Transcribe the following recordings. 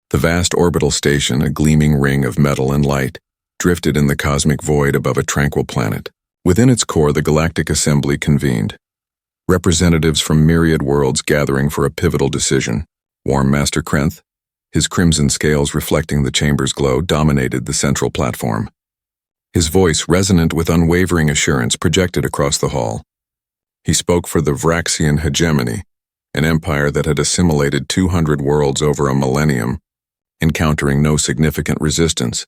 The vast orbital station, a gleaming ring of metal and light, drifted in the cosmic void above a tranquil planet. Within its core, the Galactic Assembly convened. Representatives from myriad worlds gathering for a pivotal decision. Warm Master Krenth, his crimson scales reflecting the chamber's glow, dominated the central platform. His voice, resonant with unwavering assurance, projected across the hall. He spoke for the Vraxian hegemony, an empire that had assimilated 200 worlds over a millennium, encountering no significant resistance.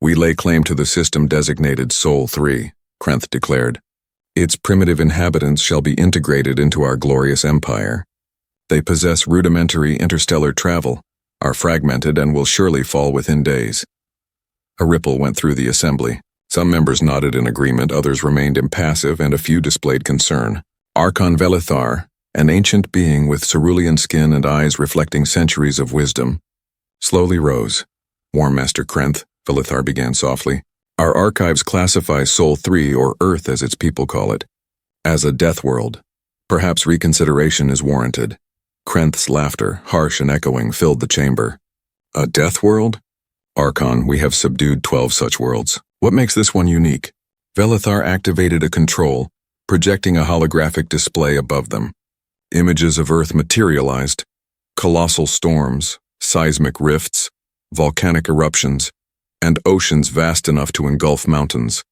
"We lay claim to the system designated Sol 3, Krenth declared. "Its primitive inhabitants shall be integrated into our glorious empire. They possess rudimentary interstellar travel, are fragmented, and will surely fall within days." A ripple went through the assembly. Some members nodded in agreement, others remained impassive, and a few displayed concern. Archon Velithar, an ancient being with cerulean skin and eyes reflecting centuries of wisdom, slowly rose. "Warm Master Krenth," Velithar began softly, "our archives classify Sol 3, or Earth as its people call it, as a death world. Perhaps reconsideration is warranted." Krenth's laughter, harsh and echoing, filled the chamber. "A death world? Archon, we have subdued 12 such worlds. What makes this one unique?" Velithar activated a control, projecting a holographic display above them. Images of Earth materialized: colossal storms, seismic rifts, volcanic eruptions, and oceans vast enough to engulf mountains.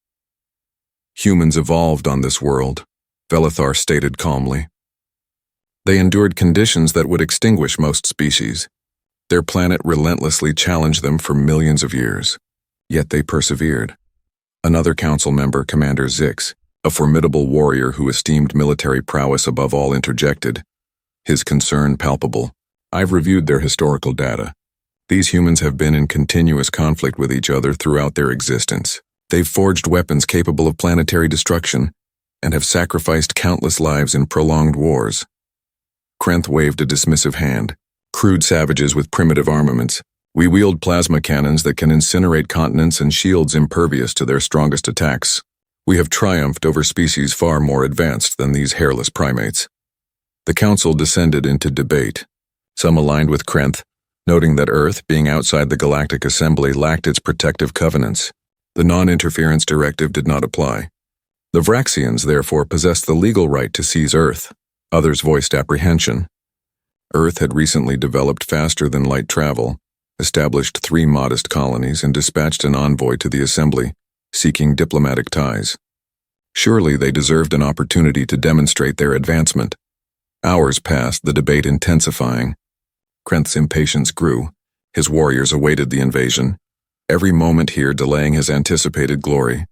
"Humans evolved on this world," Velithar stated calmly. "They endured conditions that would extinguish most species. Their planet relentlessly challenged them for millions of years. Yet they persevered." Another council member, Commander Zix, a formidable warrior who esteemed military prowess above all, interjected, his concern palpable. "I've reviewed their historical data. These humans have been in continuous conflict with each other throughout their existence. They've forged weapons capable of planetary destruction and have sacrificed countless lives in prolonged wars." Krenth waved a dismissive hand. "Crude savages with primitive armaments. We wield plasma cannons that can incinerate continents and shields impervious to their strongest attacks. We have triumphed over species far more advanced than these hairless primates." The council descended into debate. Some aligned with Krenth, noting that Earth, being outside the Galactic Assembly, lacked its protective covenants. The non-interference directive did not apply. The Vraxians, therefore, possessed the legal right to seize Earth. Others voiced apprehension. Earth had recently developed faster than light travel, established 3 modest colonies, and dispatched an envoy to the Assembly, seeking diplomatic ties. Surely they deserved an opportunity to demonstrate their advancement. Hours passed, the debate intensifying. Krenth's impatience grew. His warriors awaited the invasion, every moment here delaying his anticipated glory.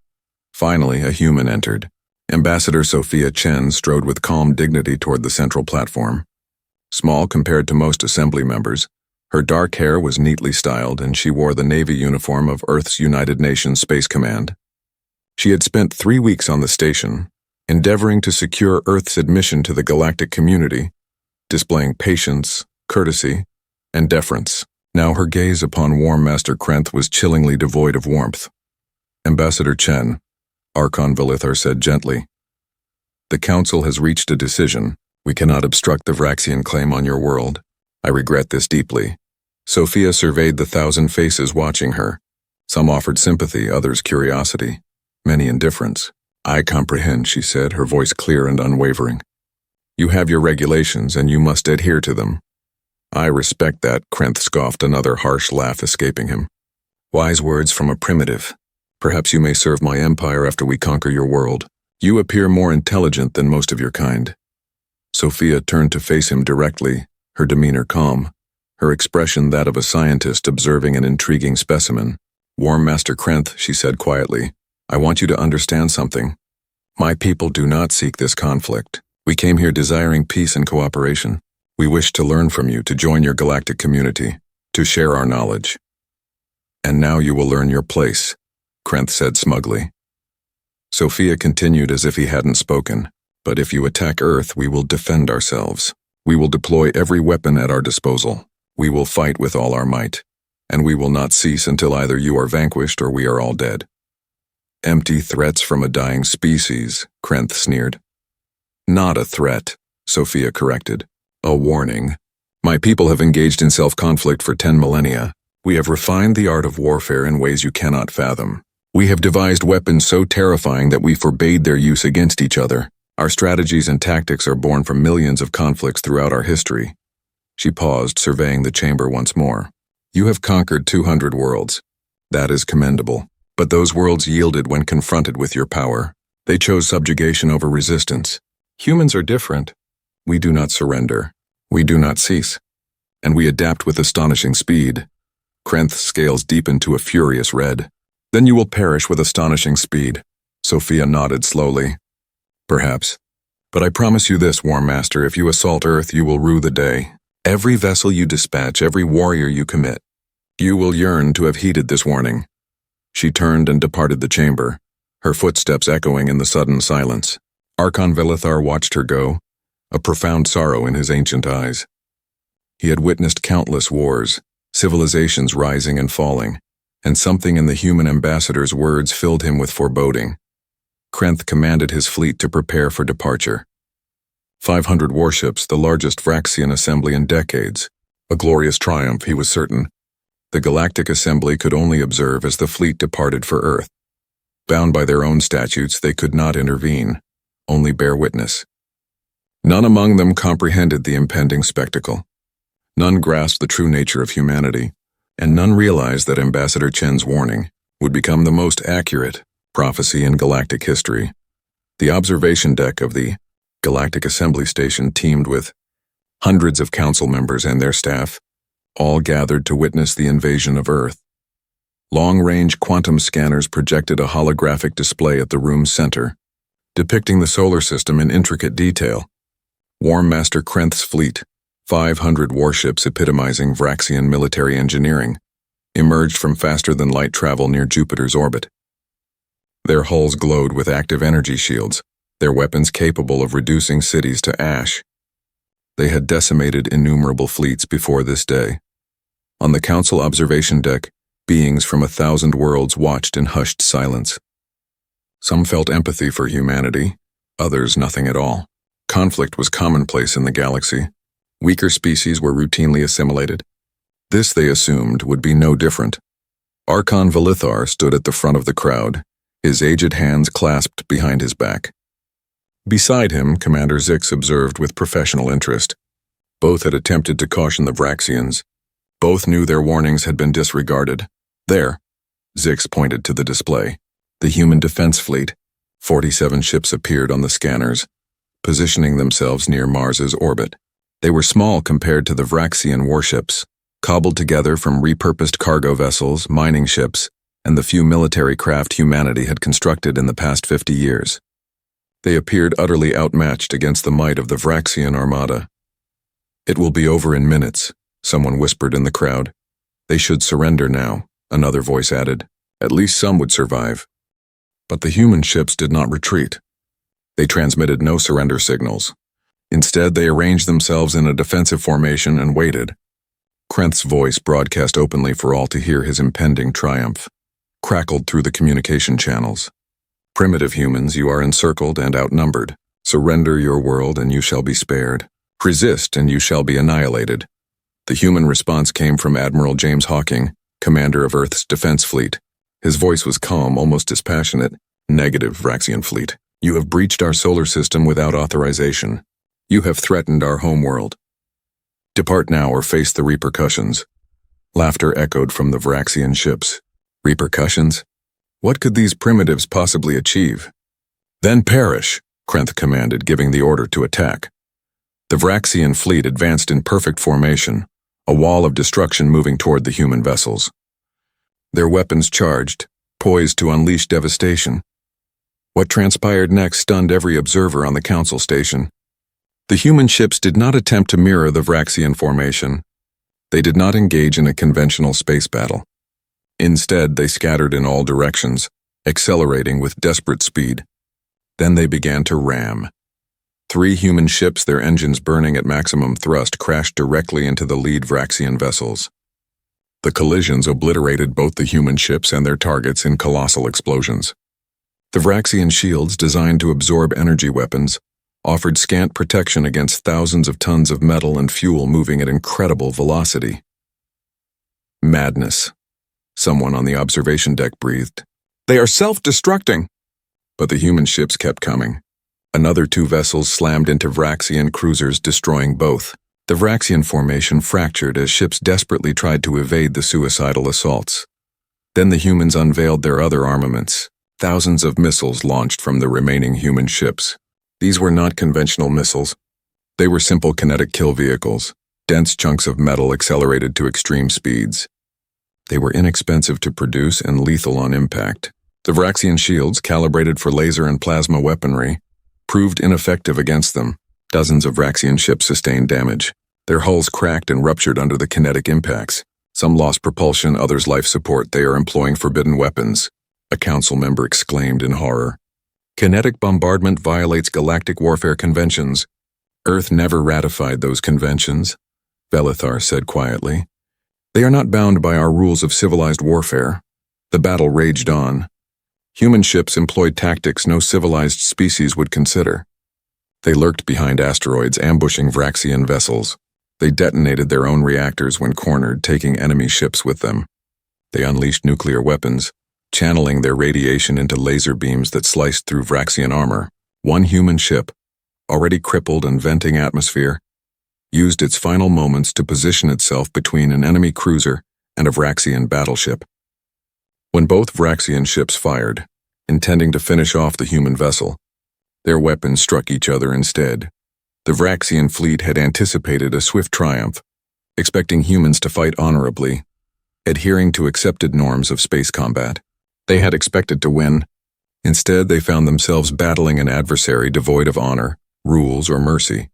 Finally, a human entered. Ambassador Sophia Chen strode with calm dignity toward the central platform. Small compared to most Assembly members, her dark hair was neatly styled, and she wore the Navy uniform of Earth's United Nations Space Command. She had spent 3 weeks on the station, endeavoring to secure Earth's admission to the galactic community, displaying patience, courtesy, and deference. Now her gaze upon Warm Master Krenth was chillingly devoid of warmth. "Ambassador Chen," Archon Velithar said gently, "the Council has reached a decision. We cannot obstruct the Vraxian claim on your world. I regret this deeply." Sophia surveyed the 1,000 faces watching her. Some offered sympathy, others curiosity, many indifference. "I comprehend," she said, her voice clear and unwavering. "You have your regulations, and you must adhere to them." "I respect that," Krenth scoffed, another harsh laugh escaping him. "Wise words from a primitive. Perhaps you may serve my empire after we conquer your world. You appear more intelligent than most of your kind." Sophia turned to face him directly, her demeanor calm, her expression that of a scientist observing an intriguing specimen. "Warm Master Krenth," she said quietly, "I want you to understand something. My people do not seek this conflict. We came here desiring peace and cooperation. We wish to learn from you, to join your galactic community, to share our knowledge. And now you will learn your place," Krenth said smugly. Sophia continued as if he hadn't spoken. "But if you attack Earth, we will defend ourselves. We will deploy every weapon at our disposal. We will fight with all our might, and we will not cease until either you are vanquished or we are all dead." "Empty threats from a dying species," Krenth sneered. "Not a threat," Sophia corrected. "A warning." My people have engaged in self-conflict for 10 millennia. We have refined the art of warfare in ways you cannot fathom. We have devised weapons so terrifying that we forbade their use against each other. Our strategies and tactics are born from millions of conflicts throughout our history. She paused, surveying the chamber once more. You have conquered 200 worlds. That is commendable. But those worlds yielded when confronted with your power. They chose subjugation over resistance. Humans are different. We do not surrender. We do not cease. And we adapt with astonishing speed. Krenth's scales deepened to a furious red. Then you will perish with astonishing speed. Sophia nodded slowly. Perhaps. But I promise you this, War Master, if you assault Earth, you will rue the day. Every vessel you dispatch, every warrior you commit. You will yearn to have heeded this warning. She turned and departed the chamber, her footsteps echoing in the sudden silence. Archon Velithar watched her go, a profound sorrow in his ancient eyes. He had witnessed countless wars, civilizations rising and falling, and something in the human ambassador's words filled him with foreboding. Krenth commanded his fleet to prepare for departure. 500 warships, the largest Vraxian assembly in decades. A glorious triumph, he was certain. The Galactic Assembly could only observe as the fleet departed for Earth. Bound by their own statutes, they could not intervene, only bear witness. None among them comprehended the impending spectacle. None grasped the true nature of humanity, and none realized that Ambassador Chen's warning would become the most accurate prophecy in galactic history. The observation deck of the Galactic Assembly Station teemed with hundreds of council members and their staff, all gathered to witness the invasion of Earth. Long-range quantum scanners projected a holographic display at the room's center, depicting the solar system in intricate detail. War Master Krenth's fleet, 500 warships epitomizing Vraxian military engineering, emerged from faster-than-light travel near Jupiter's orbit. Their hulls glowed with active energy shields, their weapons capable of reducing cities to ash. They had decimated innumerable fleets before this day. On the council observation deck, beings from 1,000 worlds watched in hushed silence. Some felt empathy for humanity, others nothing at all. Conflict was commonplace in the galaxy. Weaker species were routinely assimilated. This, they assumed, would be no different. Archon Velithar stood at the front of the crowd, his aged hands clasped behind his back. Beside him, Commander Zix observed with professional interest. Both had attempted to caution the Vraxians. Both knew their warnings had been disregarded. There, Zix pointed to the display. The human defense fleet. 47 ships appeared on the scanners, positioning themselves near Mars's orbit. They were small compared to the Vraxian warships, cobbled together from repurposed cargo vessels, mining ships, and the few military craft humanity had constructed in the past 50 years. They appeared utterly outmatched against the might of the Vraxian armada. It will be over in minutes, someone whispered in the crowd. They should surrender now, another voice added. At least some would survive. But the human ships did not retreat. They transmitted no surrender signals. Instead, they arranged themselves in a defensive formation and waited. Krenth's voice, broadcast openly for all to hear his impending triumph, crackled through the communication channels. Primitive humans, you are encircled and outnumbered. Surrender your world and you shall be spared. Resist and you shall be annihilated. The human response came from Admiral James Hawking, commander of Earth's defense fleet. His voice was calm, almost dispassionate. Negative, Vraxian fleet. You have breached our solar system without authorization. You have threatened our homeworld. Depart now or face the repercussions. Laughter echoed from the Vraxian ships. Repercussions? What could these primitives possibly achieve? Then perish, Krenth commanded, giving the order to attack. The Vraxian fleet advanced in perfect formation, a wall of destruction moving toward the human vessels. Their weapons charged, poised to unleash devastation. What transpired next stunned every observer on the council station. The human ships did not attempt to mirror the Vraxian formation. They did not engage in a conventional space battle. Instead, they scattered in all directions, accelerating with desperate speed. Then they began to ram. 3 human ships, their engines burning at maximum thrust, crashed directly into the lead Vraxian vessels. The collisions obliterated both the human ships and their targets in colossal explosions. The Vraxian shields, designed to absorb energy weapons, offered scant protection against thousands of tons of metal and fuel moving at incredible velocity. Madness, someone on the observation deck breathed. They are self-destructing! But the human ships kept coming. Another 2 vessels slammed into Vraxian cruisers, destroying both. The Vraxian formation fractured as ships desperately tried to evade the suicidal assaults. Then the humans unveiled their other armaments, thousands of missiles launched from the remaining human ships. These were not conventional missiles. They were simple kinetic kill vehicles, dense chunks of metal accelerated to extreme speeds. They were inexpensive to produce and lethal on impact. The Vraxian shields, calibrated for laser and plasma weaponry, proved ineffective against them. Dozens of Vraxian ships sustained damage. Their hulls cracked and ruptured under the kinetic impacts. Some lost propulsion, others life support. They are employing forbidden weapons, a council member exclaimed in horror. Kinetic bombardment violates galactic warfare conventions. Earth never ratified those conventions, Velithar said quietly. They are not bound by our rules of civilized warfare. The battle raged on. Human ships employed tactics no civilized species would consider. They lurked behind asteroids, ambushing Vraxian vessels. They detonated their own reactors when cornered, taking enemy ships with them. They unleashed nuclear weapons, channeling their radiation into laser beams that sliced through Vraxian armor. One human ship, already crippled and venting atmosphere, used its final moments to position itself between an enemy cruiser and a Vraxian battleship. When both Vraxian ships fired, intending to finish off the human vessel, their weapons struck each other instead. The Vraxian fleet had anticipated a swift triumph, expecting humans to fight honorably, adhering to accepted norms of space combat. They had expected to win. Instead, they found themselves battling an adversary devoid of honor, rules, or mercy.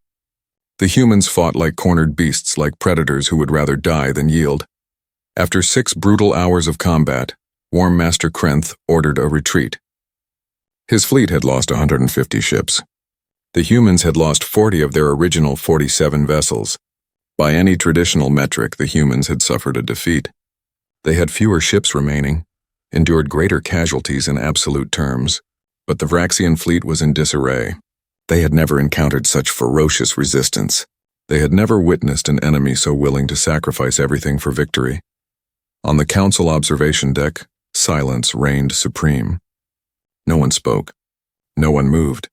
The humans fought like cornered beasts, like predators who would rather die than yield. After 6 brutal hours of combat, Warm Master Krenth ordered a retreat. His fleet had lost 150 ships. The humans had lost 40 of their original 47 vessels. By any traditional metric, the humans had suffered a defeat. They had fewer ships remaining, endured greater casualties in absolute terms, but the Vraxian fleet was in disarray. They had never encountered such ferocious resistance. They had never witnessed an enemy so willing to sacrifice everything for victory. On the council observation deck, silence reigned supreme. No one spoke. No one moved.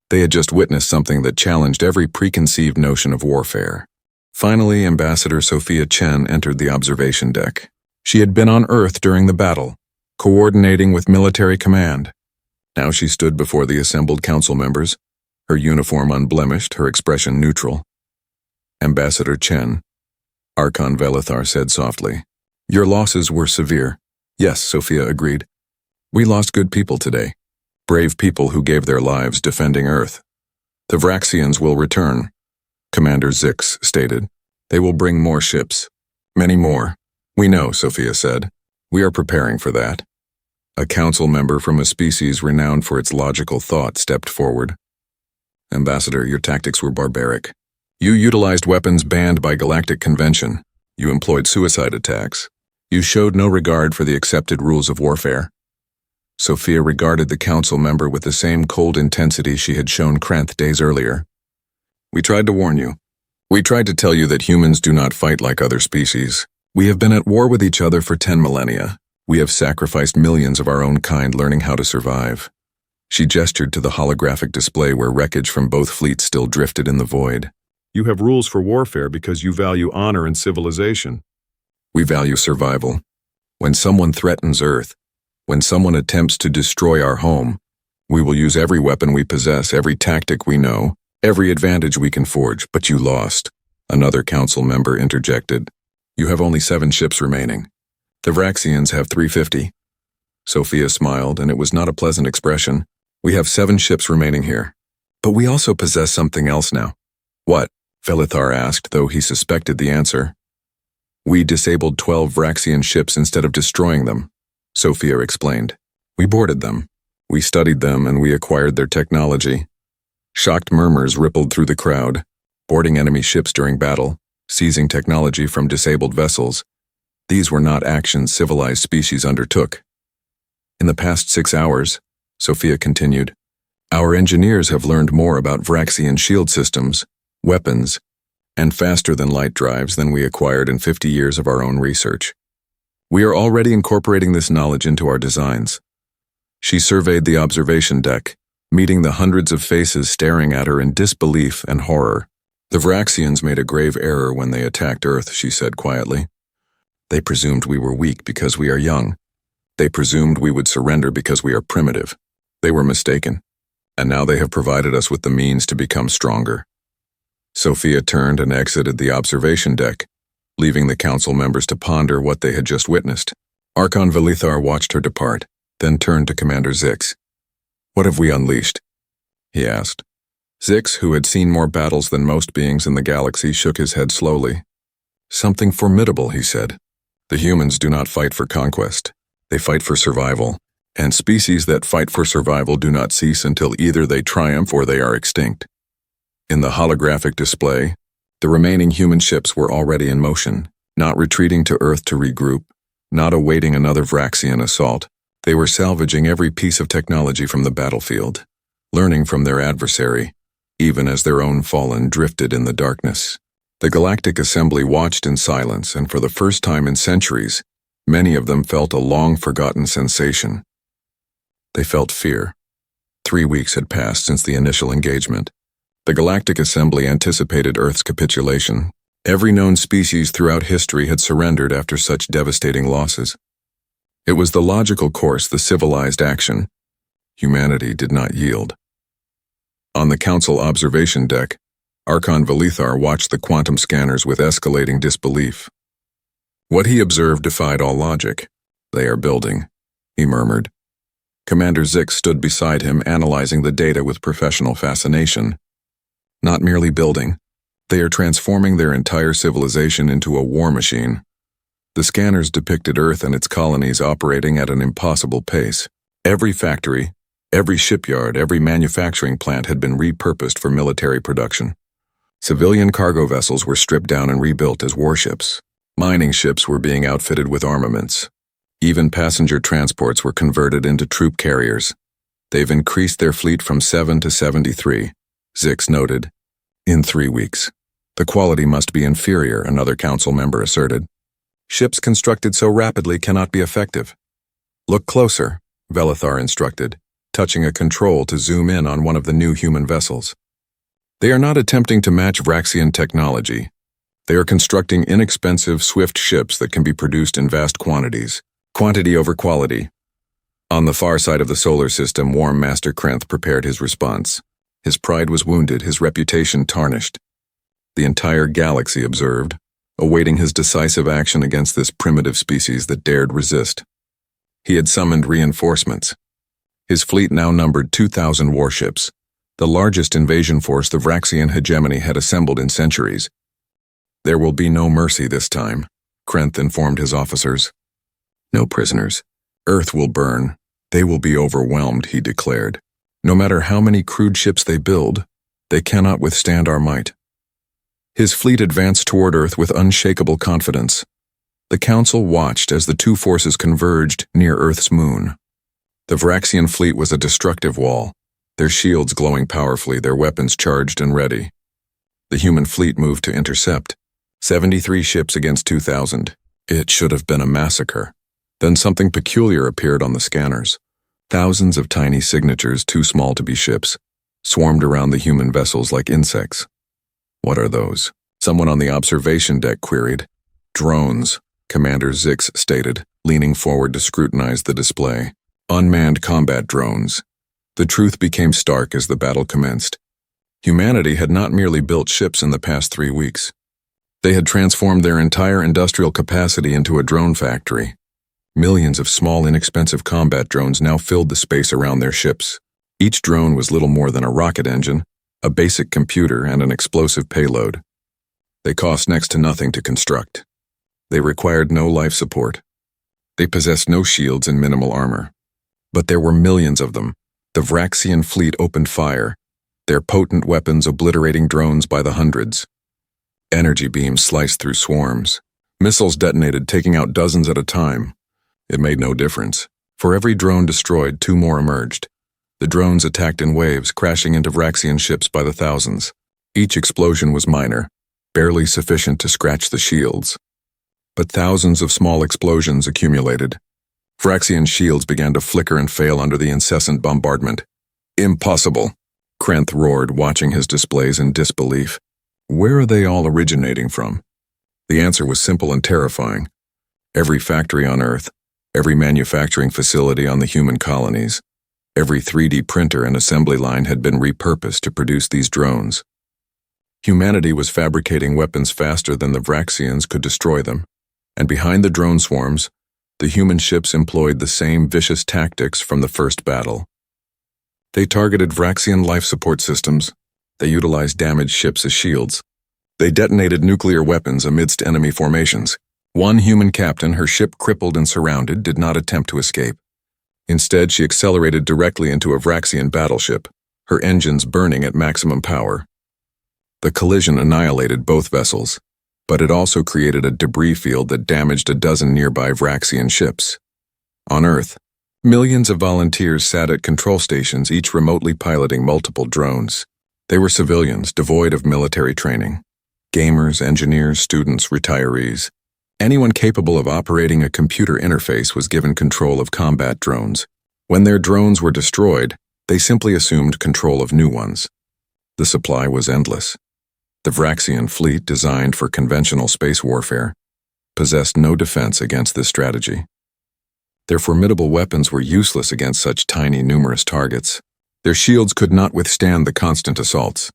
They had just witnessed something that challenged every preconceived notion of warfare. Finally, Ambassador Sophia Chen entered the observation deck. She had been on Earth during the battle, coordinating with military command. Now she stood before the assembled council members, her uniform unblemished, her expression neutral. Ambassador Chen, Archon Velithar said softly, "Your losses were severe." "Yes," Sophia agreed. "We lost good people today. Brave people who gave their lives defending Earth. The Vraxians will return," Commander Zix stated. "They will bring more ships. Many more." "We know," Sophia said. "We are preparing for that." A council member from a species renowned for its logical thought stepped forward. "Ambassador, your tactics were barbaric. You utilized weapons banned by galactic convention. You employed suicide attacks. You showed no regard for the accepted rules of warfare." Sophia regarded the council member with the same cold intensity she had shown Krenth days earlier. "We tried to warn you. We tried to tell you that humans do not fight like other species. We have been at war with each other for 10 millennia. We have sacrificed millions of our own kind learning how to survive." She gestured to the holographic display where wreckage from both fleets still drifted in the void. "You have rules for warfare because you value honor and civilization. We value survival. When someone threatens Earth, when someone attempts to destroy our home, we will use every weapon we possess, every tactic we know, every advantage we can forge. But you lost," another council member interjected. "You have only 7 ships remaining. The Vraxians have 350. Sophia smiled, and it was not a pleasant expression. "We have 7 ships remaining here. But we also possess something else now." "What?" Velithar asked, though he suspected the answer. "We disabled 12 Vraxian ships instead of destroying them," Sophia explained. "We boarded them. We studied them, and we acquired their technology." Shocked murmurs rippled through the crowd. Boarding enemy ships during battle, seizing technology from disabled vessels. These were not actions civilized species undertook. "In the past 6 hours," Sophia continued, Our engineers have learned more about Vraxian shield systems, weapons, and faster-than-light drives than we acquired in 50 years of our own research. We are already incorporating this knowledge into our designs. She surveyed the observation deck, meeting the hundreds of faces staring at her in disbelief and horror. The Vraxians made a grave error when they attacked Earth, she said quietly. They presumed we were weak because we are young. They presumed we would surrender because we are primitive. They were mistaken, and now they have provided us with the means to become stronger. Sophia turned and exited the observation deck, leaving the council members to ponder what they had just witnessed. Archon Velithar watched her depart, then turned to Commander Zix. "What have we unleashed?" he asked. Zix, who had seen more battles than most beings in the galaxy, shook his head slowly. "Something formidable," he said. "The humans do not fight for conquest. They fight for survival, and species that fight for survival do not cease until either they triumph or they are extinct." In the holographic display, the remaining human ships were already in motion, not retreating to Earth to regroup, not awaiting another Vraxian assault. They were salvaging every piece of technology from the battlefield, learning from their adversary, even as their own fallen drifted in the darkness. The Galactic Assembly watched in silence, and for the first time in centuries, many of them felt a long-forgotten sensation. They felt fear. 3 weeks had passed since the initial engagement. The Galactic Assembly anticipated Earth's capitulation. Every known species throughout history had surrendered after such devastating losses. It was the logical course, the civilized action. Humanity did not yield. On the Council observation deck, Archon Velithar watched the quantum scanners with escalating disbelief. What he observed defied all logic. "They are building," he murmured. Commander Zix stood beside him, analyzing the data with professional fascination. Not merely building, they are transforming their entire civilization into a war machine. The scanners depicted Earth and its colonies operating at an impossible pace. Every factory, every shipyard, every manufacturing plant had been repurposed for military production. Civilian cargo vessels were stripped down and rebuilt as warships. Mining ships were being outfitted with armaments. Even passenger transports were converted into troop carriers. They've increased their fleet from 7 to 73, Zix noted, in 3 weeks. The quality must be inferior, another council member asserted. Ships constructed so rapidly cannot be effective. Look closer, Velithar instructed, touching a control to zoom in on one of the new human vessels. They are not attempting to match Vraxian technology. They are constructing inexpensive, swift ships that can be produced in vast quantities. Quantity over quality. On the far side of the solar system, Warm Master Krenth prepared his response. His pride was wounded, his reputation tarnished. The entire galaxy observed, awaiting his decisive action against this primitive species that dared resist. He had summoned reinforcements. His fleet now numbered 2,000 warships, the largest invasion force the Vraxian hegemony had assembled in centuries. There will be no mercy this time, Krenth informed his officers. No prisoners. Earth will burn. They will be overwhelmed, he declared. No matter how many crude ships they build, they cannot withstand our might. His fleet advanced toward Earth with unshakable confidence. The Council watched as the two forces converged near Earth's moon. The Vraxian fleet was a destructive wall, their shields glowing powerfully, their weapons charged and ready. The human fleet moved to intercept. 73 ships against 2,000. It should have been a massacre. Then something peculiar appeared on the scanners. Thousands of tiny signatures, too small to be ships, swarmed around the human vessels like insects. What are those? Someone on the observation deck queried. Drones, Commander Zix stated, leaning forward to scrutinize the display. Unmanned combat drones. The truth became stark as the battle commenced. Humanity had not merely built ships in the past 3 weeks. They had transformed their entire industrial capacity into a drone factory. Millions of small, inexpensive combat drones now filled the space around their ships. Each drone was little more than a rocket engine, a basic computer, and an explosive payload. They cost next to nothing to construct. They required no life support. They possessed no shields and minimal armor. But there were millions of them. The Vraxian fleet opened fire, their potent weapons obliterating drones by the hundreds. Energy beams sliced through swarms. Missiles detonated, taking out dozens at a time. It made no difference. For every drone destroyed, 2 more emerged. The drones attacked in waves, crashing into Vraxian ships by the thousands. Each explosion was minor, barely sufficient to scratch the shields. But thousands of small explosions accumulated. Vraxian shields began to flicker and fail under the incessant bombardment. Impossible, Krenth roared, watching his displays in disbelief. Where are they all originating from? The answer was simple and terrifying. Every factory on Earth, every manufacturing facility on the human colonies, every 3D printer and assembly line had been repurposed to produce these drones. Humanity was fabricating weapons faster than the Vraxians could destroy them, and behind the drone swarms, the human ships employed the same vicious tactics from the first battle. They targeted Vraxian life support systems. They utilized damaged ships as shields. They detonated nuclear weapons amidst enemy formations. One human captain, her ship crippled and surrounded, did not attempt to escape. Instead, she accelerated directly into a Vraxian battleship, her engines burning at maximum power. The collision annihilated both vessels, but it also created a debris field that damaged a dozen nearby Vraxian ships. On Earth, millions of volunteers sat at control stations, each remotely piloting multiple drones. They were civilians, devoid of military training. Gamers, engineers, students, retirees. Anyone capable of operating a computer interface was given control of combat drones. When their drones were destroyed, they simply assumed control of new ones. The supply was endless. The Vraxian fleet, designed for conventional space warfare, possessed no defense against this strategy. Their formidable weapons were useless against such tiny, numerous targets. Their shields could not withstand the constant assaults.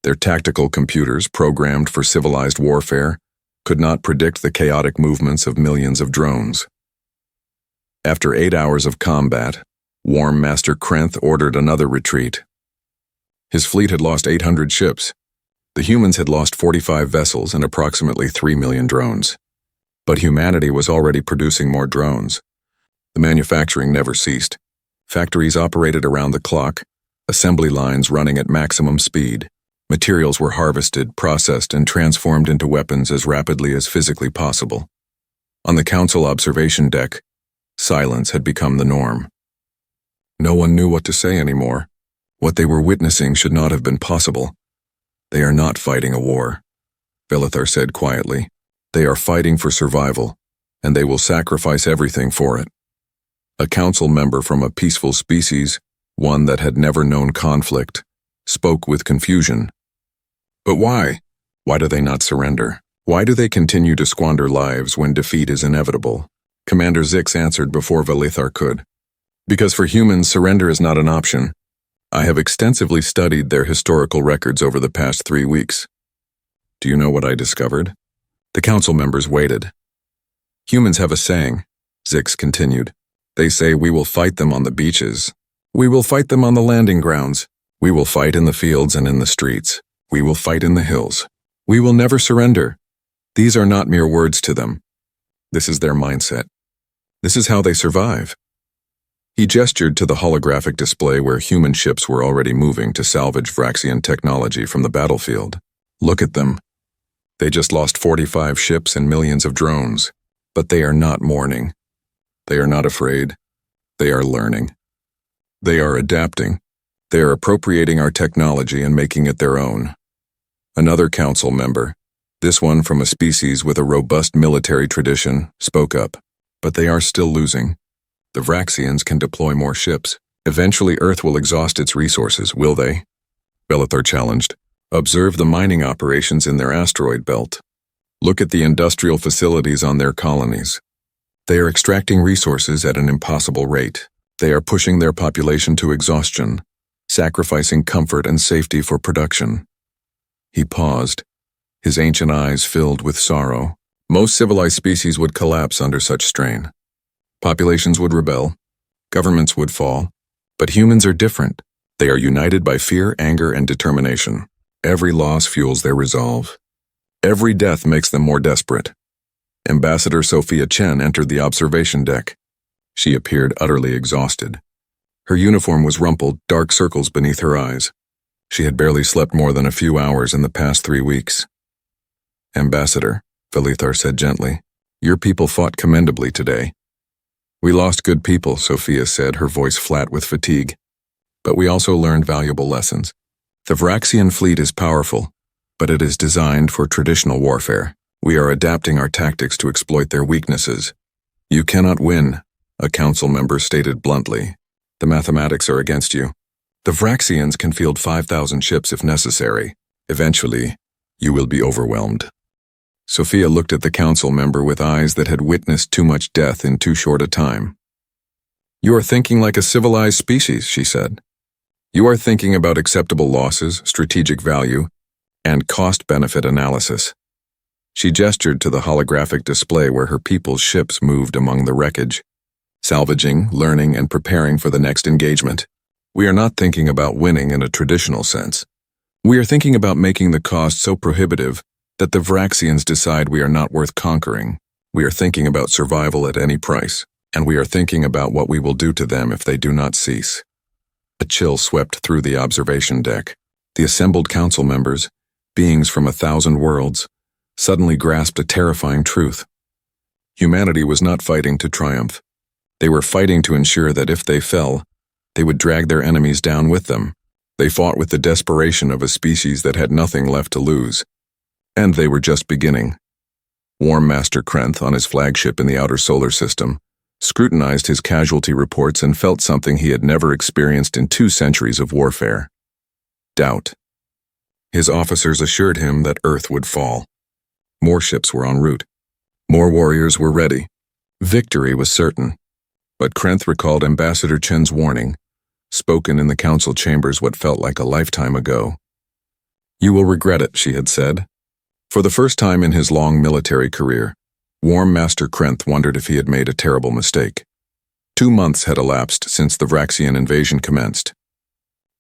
Their tactical computers, programmed for civilized warfare, could not predict the chaotic movements of millions of drones. After 8 hours of combat, Warm Master Krenth ordered another retreat. His fleet had lost 800 ships. The humans had lost 45 vessels and approximately 3 million drones. But humanity was already producing more drones. The manufacturing never ceased. Factories operated around the clock, assembly lines running at maximum speed. Materials were harvested, processed, and transformed into weapons as rapidly as physically possible. On the Council observation deck, silence had become the norm. No one knew what to say anymore. What they were witnessing should not have been possible. They are not fighting a war, Velithar said quietly. They are fighting for survival, and they will sacrifice everything for it. A council member from a peaceful species, one that had never known conflict, spoke with confusion. But why? Why do they not surrender? Why do they continue to squander lives when defeat is inevitable? Commander Zix answered before Velithar could. Because for humans, surrender is not an option. I have extensively studied their historical records over the past 3 weeks. Do you know what I discovered? The council members waited. Humans have a saying, Zix continued. They say we will fight them on the beaches. We will fight them on the landing grounds. We will fight in the fields and in the streets. We will fight in the hills. We will never surrender. These are not mere words to them. This is their mindset. This is how they survive. He gestured to the holographic display where human ships were already moving to salvage Vraxian technology from the battlefield. Look at them. They just lost 45 ships and millions of drones, but they are not mourning. They are not afraid. They are learning. They are adapting. They are appropriating our technology and making it their own. Another council member, this one from a species with a robust military tradition, spoke up. But they are still losing. The Vraxians can deploy more ships. Eventually Earth will exhaust its resources, will they? Velithar challenged. Observe the mining operations in their asteroid belt. Look at the industrial facilities on their colonies. They are extracting resources at an impossible rate. They are pushing their population to exhaustion, sacrificing comfort and safety for production. He paused, his ancient eyes filled with sorrow. Most civilized species would collapse under such strain. Populations would rebel, governments would fall, but humans are different. They are united by fear, anger, and determination. Every loss fuels their resolve. Every death makes them more desperate. Ambassador Sophia Chen entered the observation deck. She appeared utterly exhausted. Her uniform was rumpled, dark circles beneath her eyes. She had barely slept more than a few hours in the past 3 weeks. Ambassador, Velithar said gently, your people fought commendably today. We lost good people, Sophia said, her voice flat with fatigue. But we also learned valuable lessons. The Vraxian fleet is powerful, but it is designed for traditional warfare. We are adapting our tactics to exploit their weaknesses. You cannot win, a council member stated bluntly. The mathematics are against you. The Vraxians can field 5,000 ships if necessary. Eventually, you will be overwhelmed. Sophia looked at the council member with eyes that had witnessed too much death in too short a time. You are thinking like a civilized species, she said. You are thinking about acceptable losses, strategic value, and cost-benefit analysis. She gestured to the holographic display where her people's ships moved among the wreckage, salvaging, learning, and preparing for the next engagement. We are not thinking about winning in a traditional sense. We are thinking about making the cost so prohibitive that the Vraxians decide we are not worth conquering. We are thinking about survival at any price, and we are thinking about what we will do to them if they do not cease. A chill swept through the observation deck. The assembled council members, beings from 1,000 worlds, suddenly grasped a terrifying truth. Humanity was not fighting to triumph. They were fighting to ensure that if they fell, they would drag their enemies down with them. They fought with the desperation of a species that had nothing left to lose. And they were just beginning. Warm Master Krenth, on his flagship in the outer solar system, scrutinized his casualty reports and felt something he had never experienced in 2 centuries of warfare. Doubt. His officers assured him that Earth would fall. More ships were en route. More warriors were ready. Victory was certain. But Krenth recalled Ambassador Chen's warning, spoken in the council chambers what felt like a lifetime ago. You will regret it, she had said. For the first time in his long military career, Warm Master Krenth wondered if he had made a terrible mistake. 2 months had elapsed since the Vraxian invasion commenced.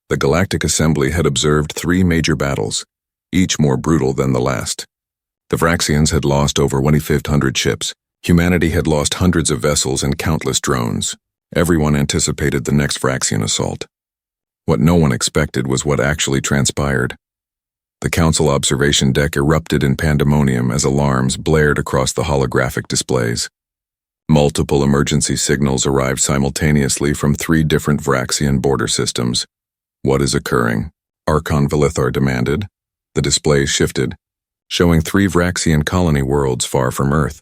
The Galactic Assembly had observed 3 major battles, each more brutal than the last. The Vraxians had lost over 2,500 ships. Humanity had lost hundreds of vessels and countless drones. Everyone anticipated the next Vraxian assault. What no one expected was what actually transpired. The council observation deck erupted in pandemonium as alarms blared across the holographic displays. Multiple emergency signals arrived simultaneously from 3 different Vraxian border systems. What is occurring? Archon Velithar demanded. The display shifted, showing 3 Vraxian colony worlds far from Earth.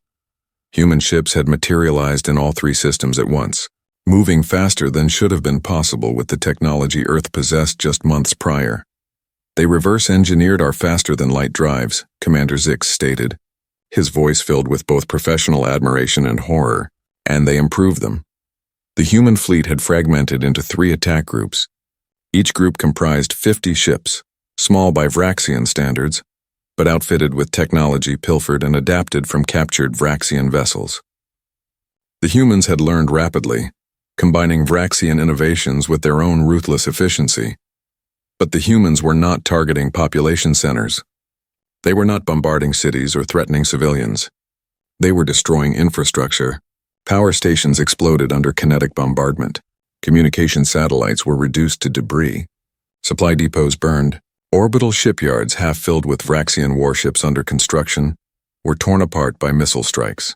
Human ships had materialized in all 3 systems at once, moving faster than should have been possible with the technology Earth possessed just months prior. They reverse-engineered our faster-than-light drives, Commander Zix stated, his voice filled with both professional admiration and horror, and they improved them. The human fleet had fragmented into 3 attack groups. Each group comprised 50 ships, small by Vraxian standards, but outfitted with technology pilfered and adapted from captured Vraxian vessels. The humans had learned rapidly, combining Vraxian innovations with their own ruthless efficiency. But the humans were not targeting population centers. They were not bombarding cities or threatening civilians. They were destroying infrastructure. Power stations exploded under kinetic bombardment. Communication satellites were reduced to debris. Supply depots burned. Orbital shipyards half filled with Vraxian warships under construction were torn apart by missile strikes.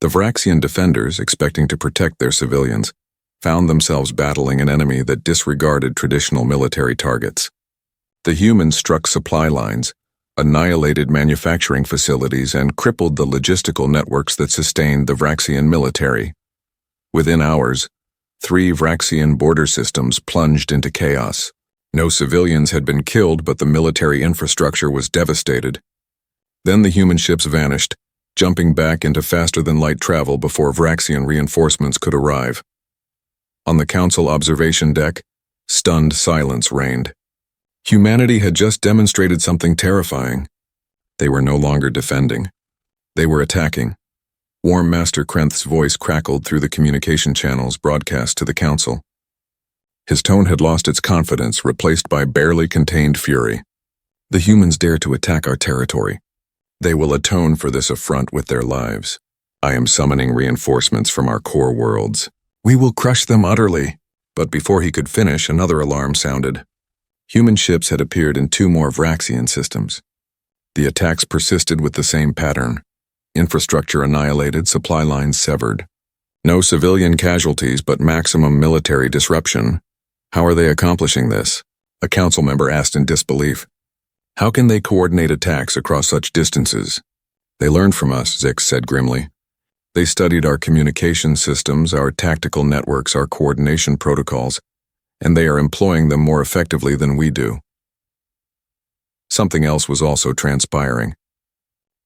The Vraxian defenders, expecting to protect their civilians, found themselves battling an enemy that disregarded traditional military targets. The humans struck supply lines, annihilated manufacturing facilities, and crippled the logistical networks that sustained the Vraxian military. Within hours, 3 Vraxian border systems plunged into chaos. No civilians had been killed, but the military infrastructure was devastated. Then the human ships vanished, jumping back into faster-than-light travel before Vraxian reinforcements could arrive. On the council observation deck, stunned silence reigned. Humanity had just demonstrated something terrifying. They were no longer defending. They were attacking. Warm Master Krenth's voice crackled through the communication channels broadcast to the council. His tone had lost its confidence, replaced by barely contained fury. The humans dare to attack our territory. They will atone for this affront with their lives. I am summoning reinforcements from our core worlds. We will crush them utterly. But before he could finish, another alarm sounded. Human ships had appeared in 2 more Vraxian systems. The attacks persisted with the same pattern. Infrastructure annihilated, supply lines severed. No civilian casualties, but maximum military disruption. How are they accomplishing this? A council member asked in disbelief. How can they coordinate attacks across such distances? They learned from us, Zix said grimly. They studied our communication systems, our tactical networks, our coordination protocols, and they are employing them more effectively than we do. Something else was also transpiring.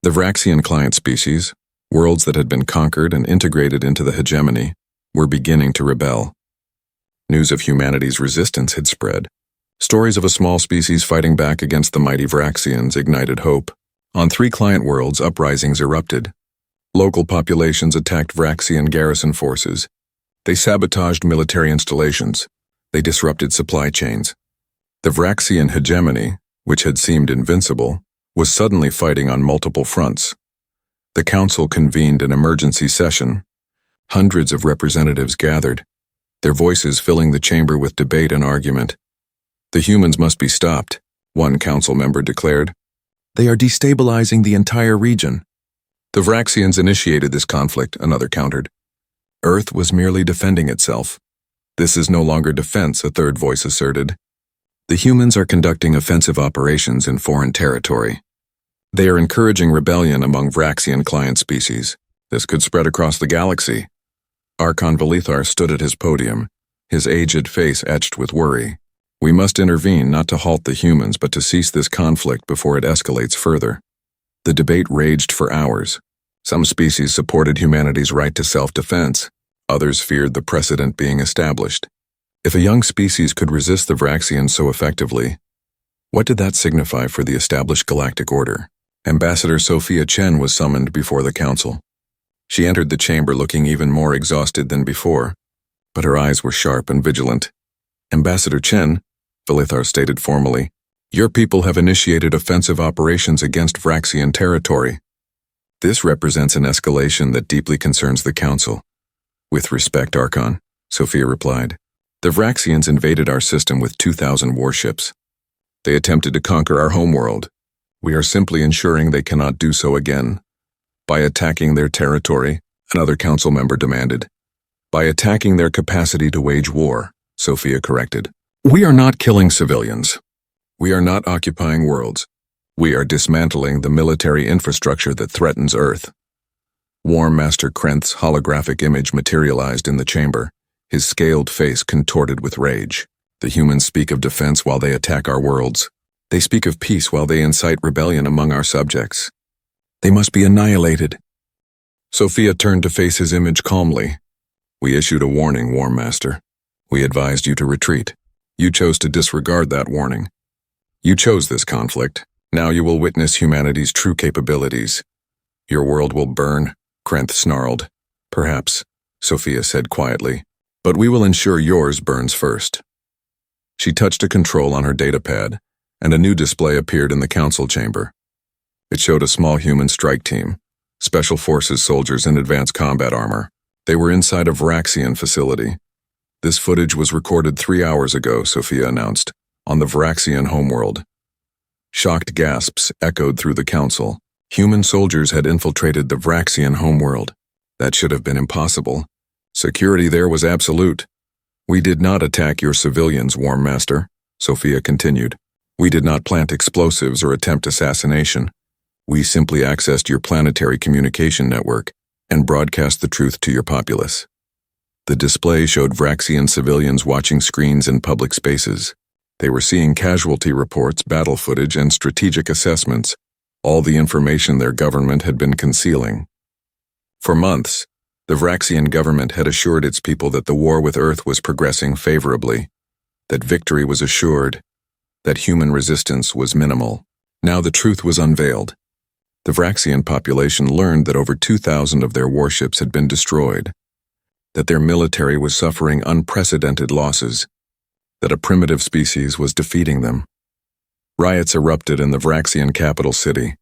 The Vraxian client species, worlds that had been conquered and integrated into the hegemony, were beginning to rebel. News of humanity's resistance had spread. Stories of a small species fighting back against the mighty Vraxians ignited hope. On 3 client worlds, uprisings erupted. Local populations attacked Vraxian garrison forces. They sabotaged military installations. They disrupted supply chains. The Vraxian hegemony, which had seemed invincible, was suddenly fighting on multiple fronts. The council convened an emergency session. Hundreds of representatives gathered, their voices filling the chamber with debate and argument. The humans must be stopped, one council member declared. They are destabilizing the entire region. The Vraxians initiated this conflict, another countered. Earth was merely defending itself. This is no longer defense, a third voice asserted. The humans are conducting offensive operations in foreign territory. They are encouraging rebellion among Vraxian client species. This could spread across the galaxy. Archon Valithar stood at his podium, his aged face etched with worry. We must intervene not to halt the humans but to cease this conflict before it escalates further. The debate raged for hours. Some species supported humanity's right to self-defense. Others feared the precedent being established. If a young species could resist the Vraxians so effectively, what did that signify for the established galactic order? Ambassador Sophia Chen was summoned before the council. She entered the chamber looking even more exhausted than before, but her eyes were sharp and vigilant. Ambassador Chen, Valithar stated formally, your people have initiated offensive operations against Vraxian territory. This represents an escalation that deeply concerns the council. With respect, Archon, Sophia replied. The Vraxians invaded our system with 2,000 warships. They attempted to conquer our homeworld. We are simply ensuring they cannot do so again. By attacking their territory, another council member demanded. By attacking their capacity to wage war, Sophia corrected. We are not killing civilians. We are not occupying worlds. We are dismantling the military infrastructure that threatens Earth. War Master Krenth's holographic image materialized in the chamber, his scaled face contorted with rage. The humans speak of defense while they attack our worlds. They speak of peace while they incite rebellion among our subjects. They must be annihilated. Sophia turned to face his image calmly. We issued a warning, War Master. We advised you to retreat. You chose to disregard that warning. You chose this conflict. Now you will witness humanity's true capabilities. Your world will burn, Krenth snarled. Perhaps, Sophia said quietly, but we will ensure yours burns first. She touched a control on her datapad, and a new display appeared in the council chamber. It showed a small human strike team, special forces soldiers in advanced combat armor. They were inside a Vraxian facility. This footage was recorded 3 hours ago, Sophia announced, on the Vraxian homeworld. Shocked gasps echoed through the council. Human soldiers had infiltrated the Vraxian homeworld. That should have been impossible. Security there was absolute. We did not attack your civilians, War Master, Sophia continued. We did not plant explosives or attempt assassination. We simply accessed your planetary communication network and broadcast the truth to your populace. The display showed Vraxian civilians watching screens in public spaces. They were seeing casualty reports, battle footage, and strategic assessments, all the information their government had been concealing. For months, the Vraxian government had assured its people that the war with Earth was progressing favorably, that victory was assured, that human resistance was minimal. Now the truth was unveiled. The Vraxian population learned that over 2,000 of their warships had been destroyed, that their military was suffering unprecedented losses, that a primitive species was defeating them. Riots erupted in the Vraxian capital city.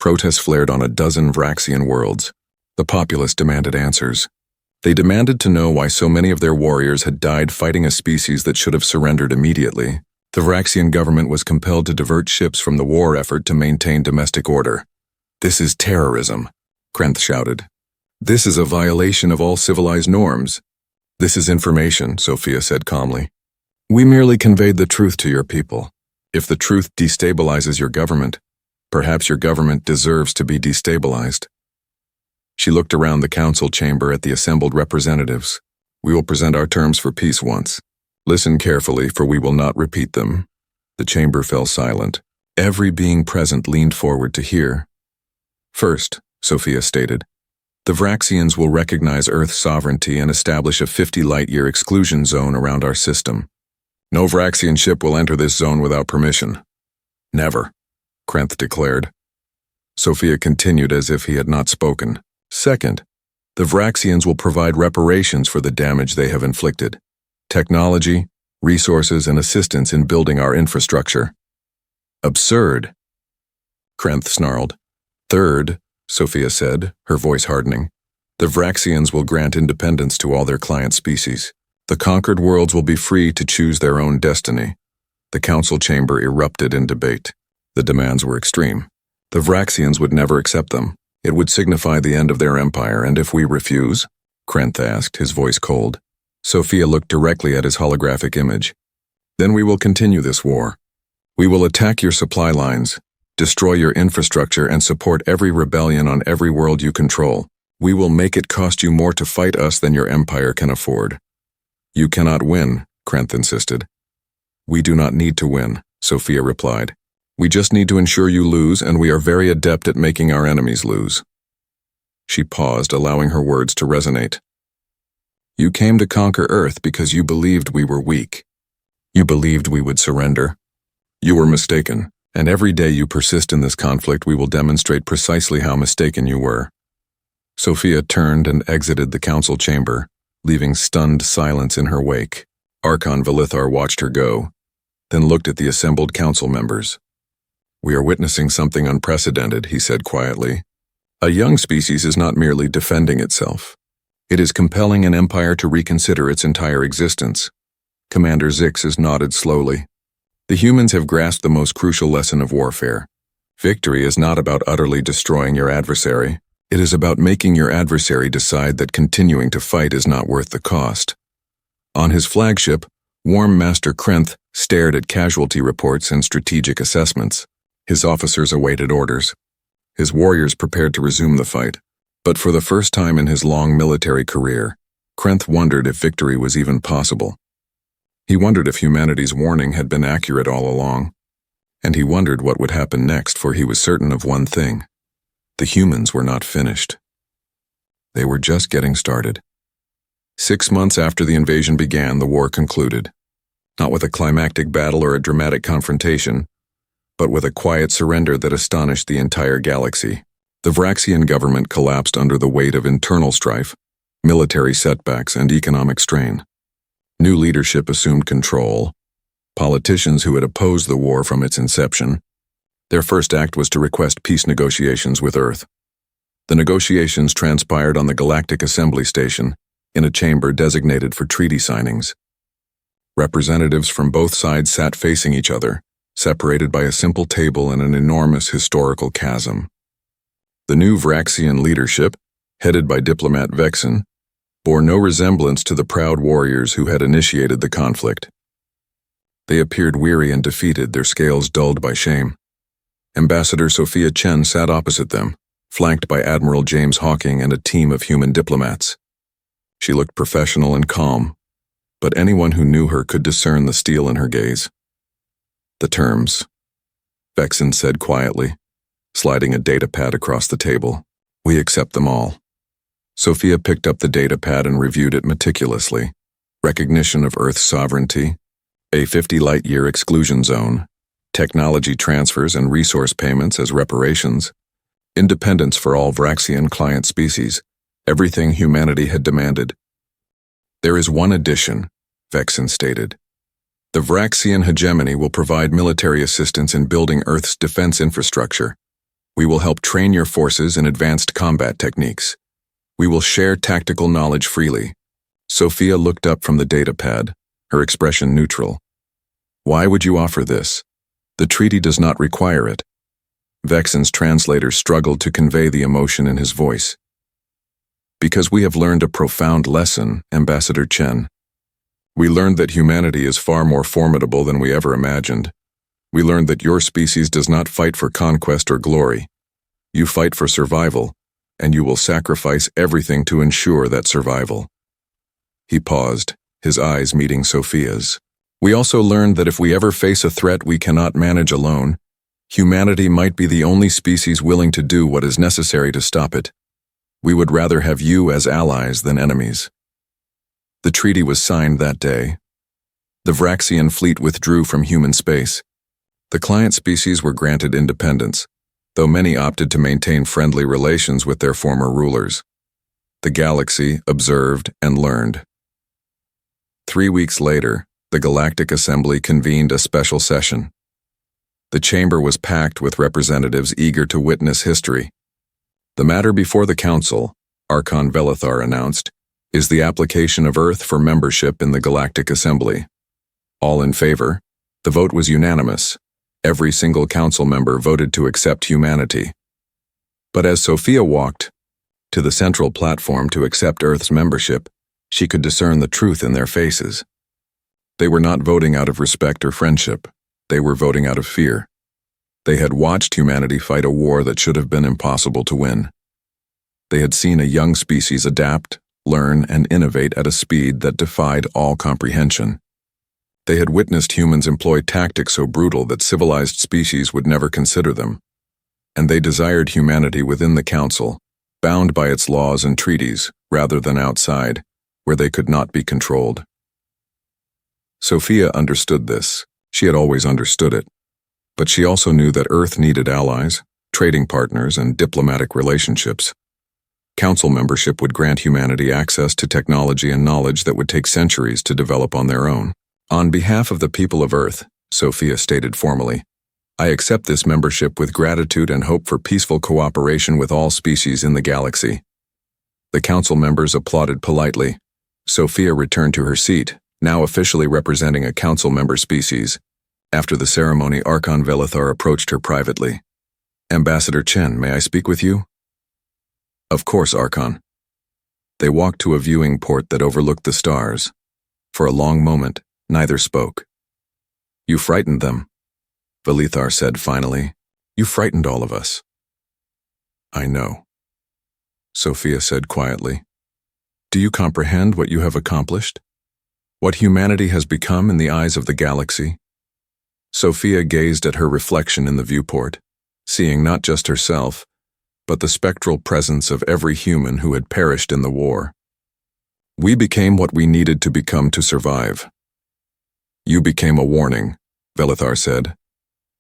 Protests flared on a dozen Vraxian worlds. The populace demanded answers. They demanded to know why so many of their warriors had died fighting a species that should have surrendered immediately. The Vraxian government was compelled to divert ships from the war effort to maintain domestic order. This is terrorism, Krenth shouted. This is a violation of all civilized norms. This is information, Sophia said calmly. We merely conveyed the truth to your people. If the truth destabilizes your government, perhaps your government deserves to be destabilized. She looked around the council chamber at the assembled representatives. We will present our terms for peace once. Listen carefully, for we will not repeat them. The chamber fell silent. Every being present leaned forward to hear. First, Sophia stated, the Vraxians will recognize Earth's sovereignty and establish a 50-light-year exclusion zone around our system. No Vraxian ship will enter this zone without permission. Never, Krenth declared. Sophia continued as if he had not spoken. Second, the Vraxians will provide reparations for the damage they have inflicted. Technology, resources, and assistance in building our infrastructure. Absurd, Krenth snarled. Third, Sophia said, her voice hardening, the Vraxians will grant independence to all their client species. The conquered worlds will be free to choose their own destiny. The council chamber erupted in debate. The demands were extreme. The Vraxians would never accept them. It would signify the end of their empire, and if we refuse? Krenth asked, his voice cold. Sophia looked directly at his holographic image. Then we will continue this war. We will attack your supply lines, destroy your infrastructure, and support every rebellion on every world you control. We will make it cost you more to fight us than your empire can afford. You cannot win, Krenth insisted. We do not need to win, Sophia replied. We just need to ensure you lose, and we are very adept at making our enemies lose. She paused, allowing her words to resonate. You came to conquer Earth because you believed we were weak. You believed we would surrender. You were mistaken, and every day you persist in this conflict, we will demonstrate precisely how mistaken you were. Sophia turned and exited the council chamber, leaving stunned silence in her wake. Archon Valithar watched her go, then looked at the assembled council members. We are witnessing something unprecedented, he said quietly. A young species is not merely defending itself. It is compelling an empire to reconsider its entire existence. Commander Zixes nodded slowly. The humans have grasped the most crucial lesson of warfare. Victory is not about utterly destroying your adversary. It is about making your adversary decide that continuing to fight is not worth the cost. On his flagship, Warm Master Krenth stared at casualty reports and strategic assessments. His officers awaited orders. His warriors prepared to resume the fight. But for the first time in his long military career, Krenth wondered if victory was even possible. He wondered if humanity's warning had been accurate all along. And he wondered what would happen next, for he was certain of one thing. The humans were not finished. They were just getting started. 6 months after the invasion began, the war concluded. Not with a climactic battle or a dramatic confrontation, but with a quiet surrender that astonished the entire galaxy. The Vraxian government collapsed under the weight of internal strife, military setbacks, and economic strain. New leadership assumed control. Politicians who had opposed the war from its inception. Their first act was to request peace negotiations with Earth. The negotiations transpired on the Galactic Assembly Station, in a chamber designated for treaty signings. Representatives from both sides sat facing each other, separated by a simple table and an enormous historical chasm. The new Vraxian leadership, headed by diplomat Vexen, bore no resemblance to the proud warriors who had initiated the conflict. They appeared weary and defeated, their scales dulled by shame. Ambassador Sophia Chen sat opposite them, flanked by Admiral James Hawking and a team of human diplomats. She looked professional and calm, but anyone who knew her could discern the steel in her gaze. The terms, Vexen said quietly, sliding a datapad across the table. We accept them all. Sophia picked up the datapad and reviewed it meticulously. Recognition of Earth's sovereignty, a 50-light-year exclusion zone, technology transfers and resource payments as reparations, independence for all Vraxian client species, everything humanity had demanded. There is one addition, Vexen stated. The Vraxian hegemony will provide military assistance in building Earth's defense infrastructure. We will help train your forces in advanced combat techniques. We will share tactical knowledge freely. Sophia looked up from the datapad, her expression neutral. Why would you offer this? The treaty does not require it. Vexen's translator struggled to convey the emotion in his voice. Because we have learned a profound lesson, Ambassador Chen. We learned that humanity is far more formidable than we ever imagined. We learned that your species does not fight for conquest or glory. You fight for survival, and you will sacrifice everything to ensure that survival." He paused, his eyes meeting Sophia's. "We also learned that if we ever face a threat we cannot manage alone, humanity might be the only species willing to do what is necessary to stop it. We would rather have you as allies than enemies." The treaty was signed that day. The Vraxian fleet withdrew from human space. The client species were granted independence, though many opted to maintain friendly relations with their former rulers. The galaxy observed and learned. 3 weeks later, the Galactic Assembly convened a special session. The chamber was packed with representatives eager to witness history. "The matter before the Council," Archon Velithar announced, "is the application of Earth for membership in the Galactic Assembly." All in favor. The vote was unanimous. Every single council member voted to accept humanity. But as Sophia walked to the central platform to accept Earth's membership, she could discern the truth in their faces. They were not voting out of respect or friendship. They were voting out of fear. They had watched humanity fight a war that should have been impossible to win. They had seen a young species adapt, learn, and innovate at a speed that defied all comprehension. They had witnessed humans employ tactics so brutal that civilized species would never consider them. And they desired humanity within the Council, bound by its laws and treaties, rather than outside, where they could not be controlled. Sophia understood this. She had always understood it. But she also knew that Earth needed allies, trading partners, and diplomatic relationships. Council membership would grant humanity access to technology and knowledge that would take centuries to develop on their own. "On behalf of the people of Earth," Sophia stated formally, "I accept this membership with gratitude and hope for peaceful cooperation with all species in the galaxy." The council members applauded politely. Sophia returned to her seat, now officially representing a council member species. After the ceremony, Archon Velithar approached her privately. "Ambassador Chen, may I speak with you?" "Of course, Archon." They walked to a viewing port that overlooked the stars. For a long moment, neither spoke. "You frightened them," Velithar said finally. "You frightened all of us." "I know," Sophia said quietly. "Do you comprehend what you have accomplished? What humanity has become in the eyes of the galaxy?" Sophia gazed at her reflection in the viewport, seeing not just herself, but the spectral presence of every human who had perished in the war. "We became what we needed to become to survive." "You became a warning," Velithar said.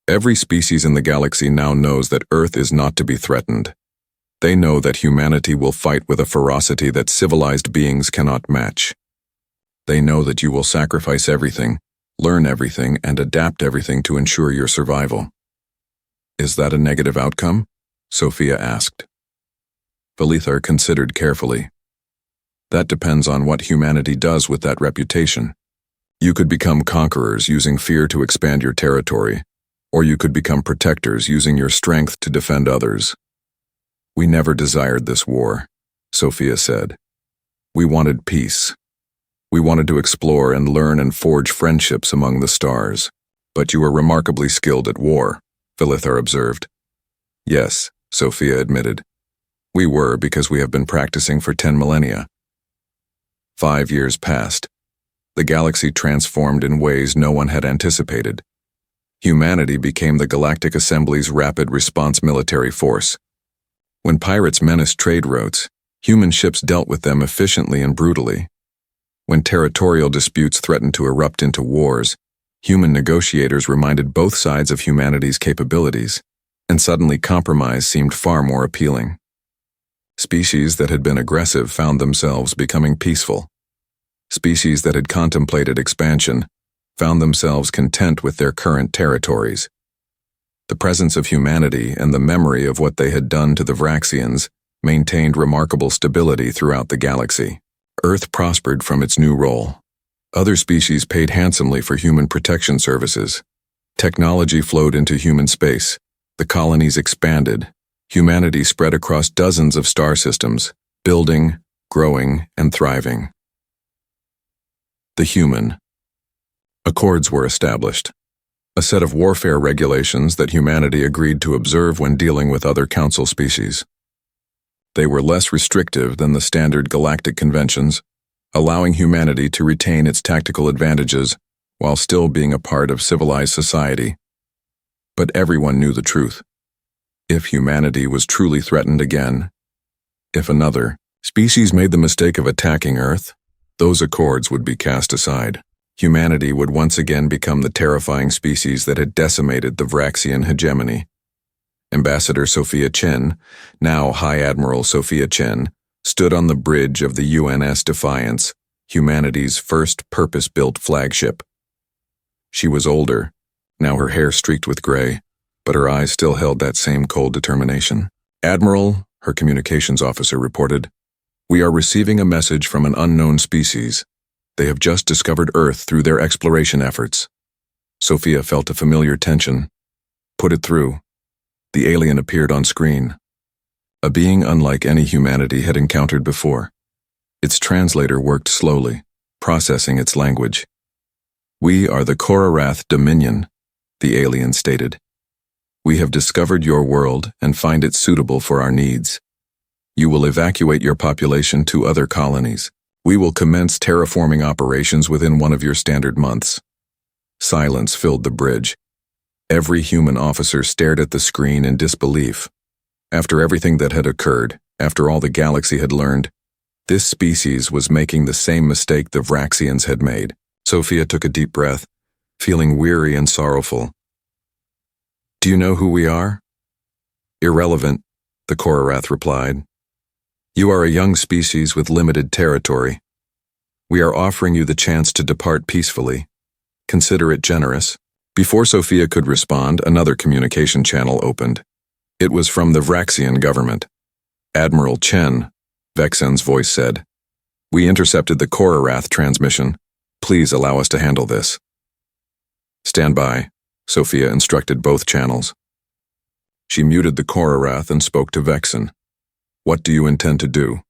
"Every species in the galaxy now knows that Earth is not to be threatened. They know that humanity will fight with a ferocity that civilized beings cannot match. They know that you will sacrifice everything, learn everything, and adapt everything to ensure your survival." "Is that a negative outcome?" Sophia asked. Velithar considered carefully. "That depends on what humanity does with that reputation. You could become conquerors using fear to expand your territory, or you could become protectors using your strength to defend others." "We never desired this war," Sophia said. "We wanted peace. We wanted to explore and learn and forge friendships among the stars. But you were remarkably skilled at war," Velithar observed. "Yes," Sophia admitted. "We were because we have been practicing for 10 millennia. 5 years passed. The galaxy transformed in ways no one had anticipated. Humanity became the Galactic Assembly's rapid response military force. When pirates menaced trade routes, human ships dealt with them efficiently and brutally. When territorial disputes threatened to erupt into wars, human negotiators reminded both sides of humanity's capabilities, and suddenly compromise seemed far more appealing. Species that had been aggressive found themselves becoming peaceful. Species that had contemplated expansion found themselves content with their current territories. The presence of humanity and the memory of what they had done to the Vraxians maintained remarkable stability throughout the galaxy. Earth prospered from its new role. Other species paid handsomely for human protection services. Technology flowed into human space. The colonies expanded. Humanity spread across dozens of star systems, building, growing, and thriving. The human. Accords were established. A set of warfare regulations that humanity agreed to observe when dealing with other council species. They were less restrictive than the standard galactic conventions, allowing humanity to retain its tactical advantages while still being a part of civilized society. But everyone knew the truth. If humanity was truly threatened again, if another species made the mistake of attacking Earth, those accords would be cast aside. Humanity would once again become the terrifying species that had decimated the Vraxian hegemony. Ambassador Sophia Chen, now High Admiral Sophia Chen, stood on the bridge of the UNS Defiance, humanity's first purpose-built flagship. She was older, now her hair streaked with gray, but her eyes still held that same cold determination. "Admiral," her communications officer reported, "we are receiving a message from an unknown species. They have just discovered Earth through their exploration efforts." Sophia felt a familiar tension. "Put it through." The alien appeared on screen. A being unlike any humanity had encountered before. Its translator worked slowly, processing its language. "We are the Korarath Dominion," the alien stated. "We have discovered your world and find it suitable for our needs. You will evacuate your population to other colonies. We will commence terraforming operations within one of your standard months." Silence filled the bridge. Every human officer stared at the screen in disbelief. After everything that had occurred, after all the galaxy had learned, this species was making the same mistake the Vraxians had made. Sophia took a deep breath, feeling weary and sorrowful. "Do you know who we are?" "Irrelevant," the Korarath replied. "You are a young species with limited territory. We are offering you the chance to depart peacefully. Consider it generous." Before Sophia could respond, another communication channel opened. It was from the Vraxian government. "Admiral Chen," Vexen's voice said. "We intercepted the Korarath transmission. Please allow us to handle this." "Stand by," Sophia instructed both channels. She muted the Korarath and spoke to Vexen. "What do you intend to do?"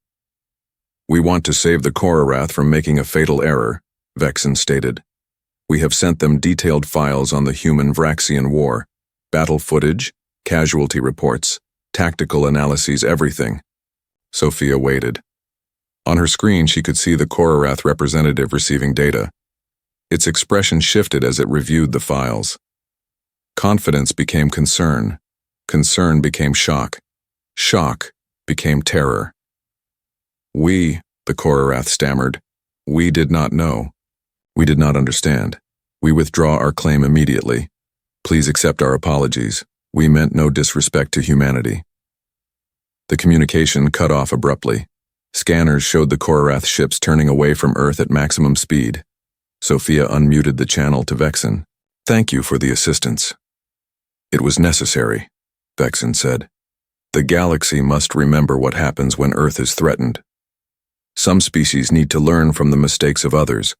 "We want to save the Korarath from making a fatal error," Vexen stated. "We have sent them detailed files on the human-Vraxian war, battle footage, casualty reports, tactical analyses, everything." Sophia waited. On her screen she could see the Korarath representative receiving data. Its expression shifted as it reviewed the files. Confidence became concern. Concern became shock. Shock became terror. "We," the Korarath stammered, "we did not know. We did not understand. We withdraw our claim immediately. Please accept our apologies. We meant no disrespect to humanity." The communication cut off abruptly. Scanners showed the Korarath ships turning away from Earth at maximum speed. Sophia unmuted the channel to Vexen. "Thank you for the assistance." "It was necessary," Vexen said. "The galaxy must remember what happens when Earth is threatened. Some species need to learn from the mistakes of others,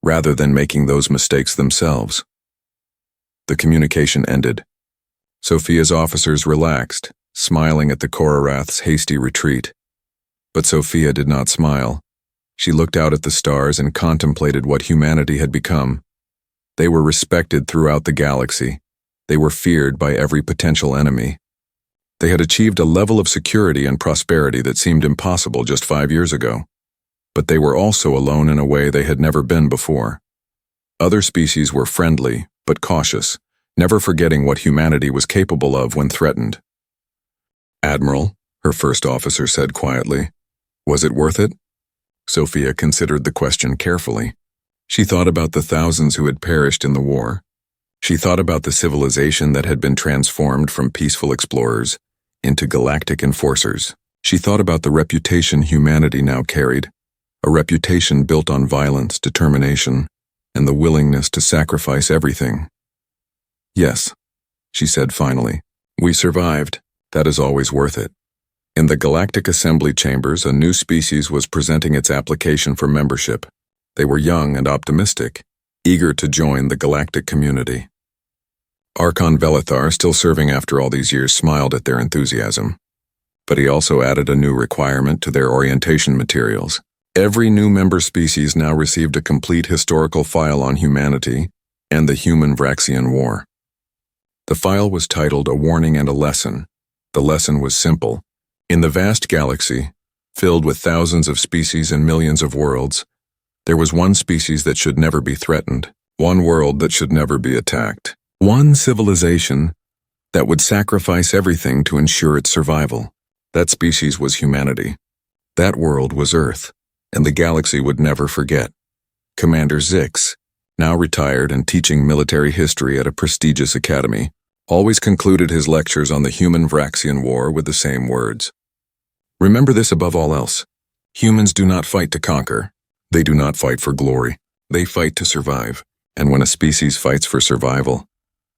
rather than making those mistakes themselves." The communication ended. Sophia's officers relaxed, smiling at the Korarath's hasty retreat. But Sophia did not smile. She looked out at the stars and contemplated what humanity had become. They were respected throughout the galaxy. They were feared by every potential enemy. They had achieved a level of security and prosperity that seemed impossible just 5 years ago. But they were also alone in a way they had never been before. Other species were friendly, but cautious, never forgetting what humanity was capable of when threatened. "Admiral," her first officer said quietly, "was it worth it?" Sophia considered the question carefully. She thought about the thousands who had perished in the war. She thought about the civilization that had been transformed from peaceful explorers into galactic enforcers. She thought about the reputation humanity now carried, a reputation built on violence, determination, and the willingness to sacrifice everything. "Yes," she said finally, "we survived. That is always worth it." In the galactic assembly chambers, a new species was presenting its application for membership. They were young and optimistic, eager to join the galactic community. Archon Velithar, still serving after all these years, smiled at their enthusiasm. But he also added a new requirement to their orientation materials. Every new member species now received a complete historical file on humanity and the human-Vraxian War. The file was titled A Warning and a Lesson. The lesson was simple. In the vast galaxy, filled with thousands of species and millions of worlds, there was one species that should never be threatened, one world that should never be attacked, one civilization that would sacrifice everything to ensure its survival. That species was humanity. That world was Earth, and the galaxy would never forget. Commander Zix, now retired and teaching military history at a prestigious academy, always concluded his lectures on the human-Vraxian War with the same words. Remember this above all else. Humans do not fight to conquer. They do not fight for glory. They fight to survive. And when a species fights for survival,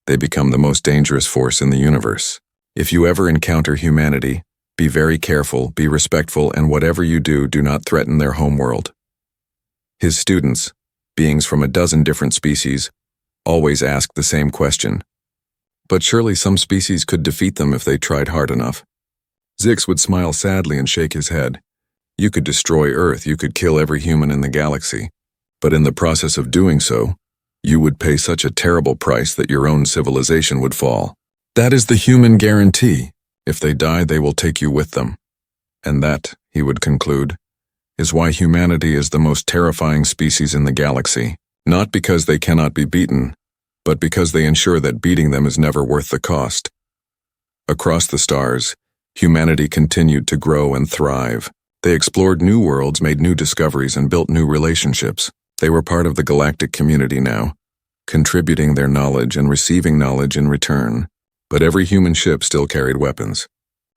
they become the most dangerous force in the universe. If you ever encounter humanity, be very careful, be respectful, and whatever you do not threaten their homeworld. His students, beings from a dozen different species, always ask the same question. But surely some species could defeat them if they tried hard enough. Zix would smile sadly and shake his head. You could destroy Earth, you could kill every human in the galaxy, but in the process of doing so, you would pay such a terrible price that your own civilization would fall. That is the human guarantee. If they die, they will take you with them. And that, he would conclude, is why humanity is the most terrifying species in the galaxy, not because they cannot be beaten, but because they ensure that beating them is never worth the cost. Across the stars, humanity continued to grow and thrive. They explored new worlds, made new discoveries, and built new relationships. They were part of the galactic community now, contributing their knowledge and receiving knowledge in return. But every human ship still carried weapons.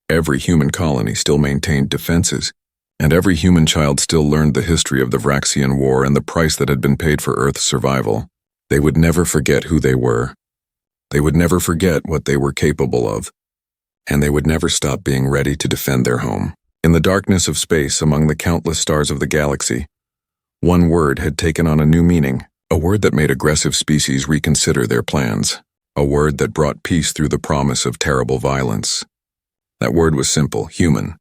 Every human colony still maintained defenses. And every human child still learned the history of the Vraxian War and the price that had been paid for Earth's survival. They would never forget who they were. They would never forget what they were capable of. And they would never stop being ready to defend their home. In the darkness of space, among the countless stars of the galaxy, one word had taken on a new meaning, a word that made aggressive species reconsider their plans, a word that brought peace through the promise of terrible violence. That word was simple, human.